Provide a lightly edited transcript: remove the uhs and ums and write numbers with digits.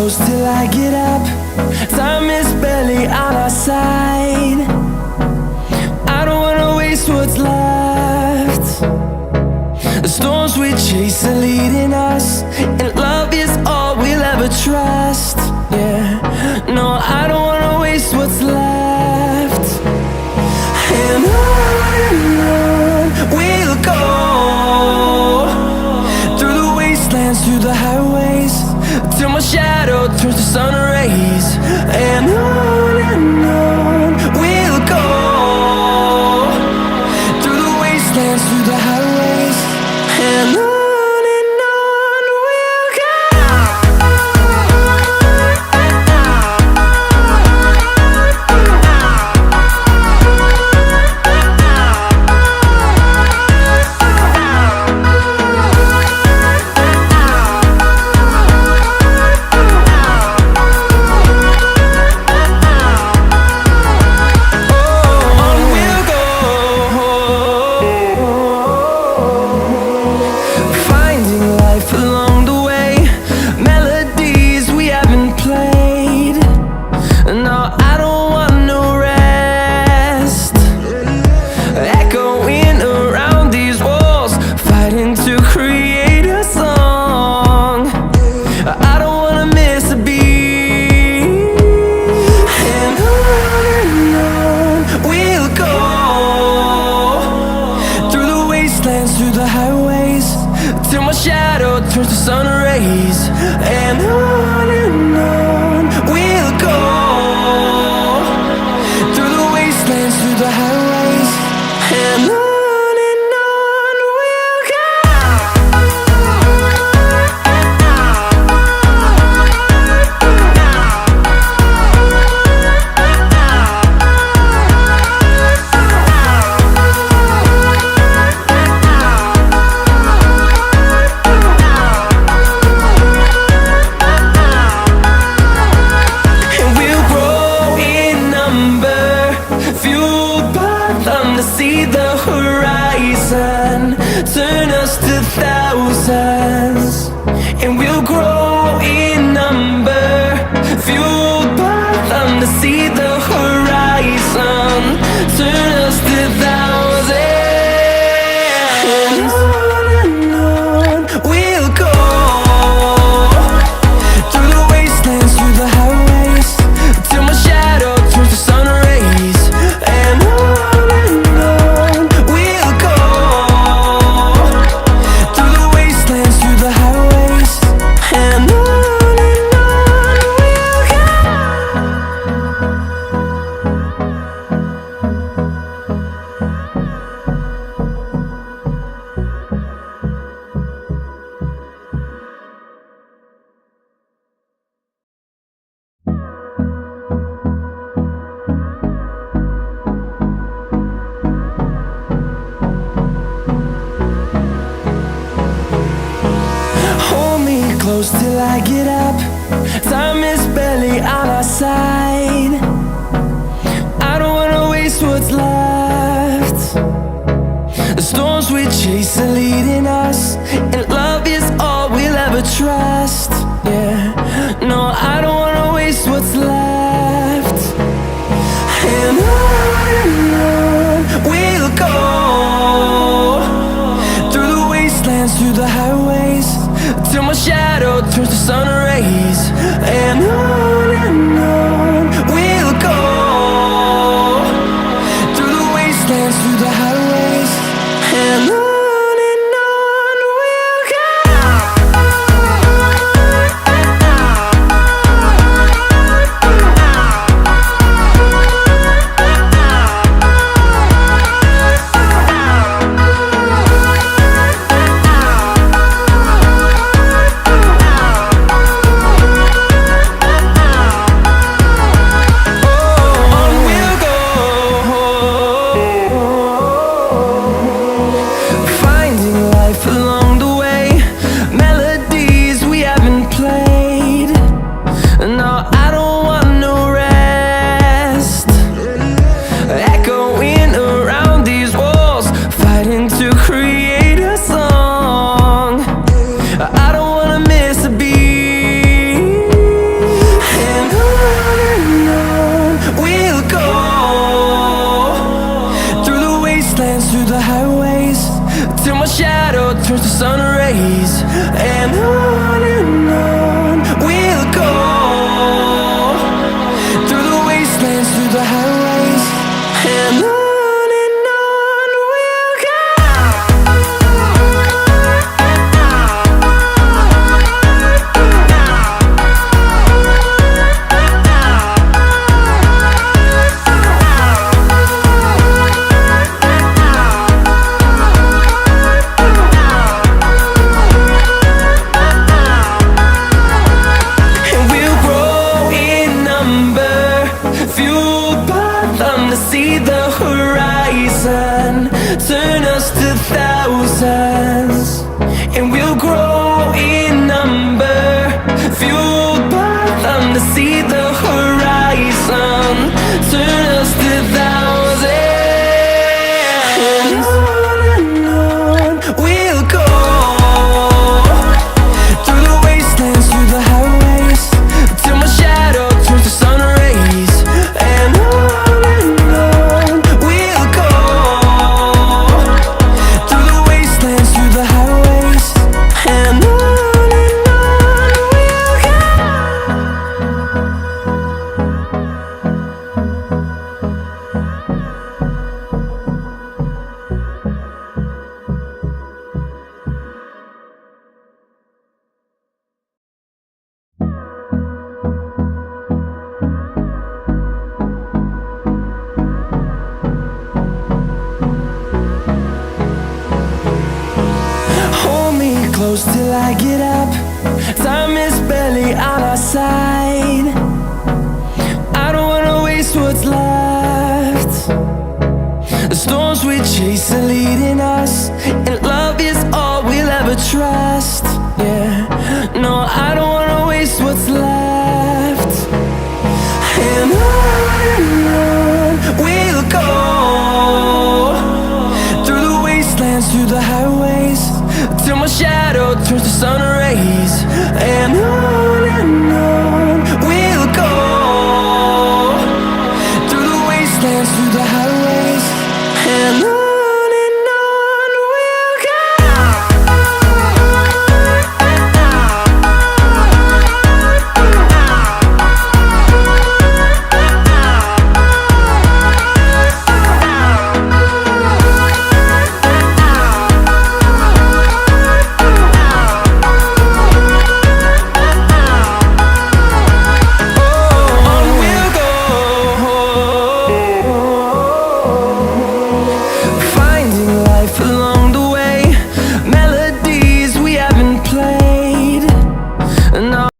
close till I get up. Time is barely on our side. I don't wanna waste what's left. The storms we chase are leading us, and love is all we'll ever trust. Yeah, no, I don't wanna waste what's left. And on we'll go, through the wastelands, through the highways, till my shadow turns to sun rays. And on we'll go, through the wastelands, through the highways, and on we'll go. Through the highways, till my shadow turns to sun rays. And on we'll go, through the wastelands, through the highways, and on we'll go. See the horizon turn us to thousands, and we'll grow in number, fueled by them to see the horizon turn us to thousands. And on we'll go, through the wastelands, through the highways, till my shadow turns to sun rays. And close till I get up. Time is barely on our side. I don't wanna waste what's left. The storms we chase are leading us, and love is all we'll ever trust. Yeah, no, I don't wanna waste what's left. And on we'll go, through the wastelands, through the highways, till my shadow turns to sun rays. And on we'll go, through the wastelands, through the highways, and on path to see the horizon. Turn us to thousands, and we'll grow in number. Fueled by them to see the horizon. Turn us to thousands, and on we'll go. Through the wastelands, through the highways, till my shadow turns to sun rays. And on we'll go. Through the wastelands, through the highways, and on we'll go. Hold me close till I get up. Time is barely on our side. I don't wanna waste what's left. The storms we chase are leading us, and love is all we'll ever trust. Yeah, no, I don't wanna waste what's left. And on we'll go. Through the wastelands, through the highways, till my shadow turns to sun rays. And on we'll go. Through the wastelands, through the highways, and on we'll go. On we'll go. Finding life alone.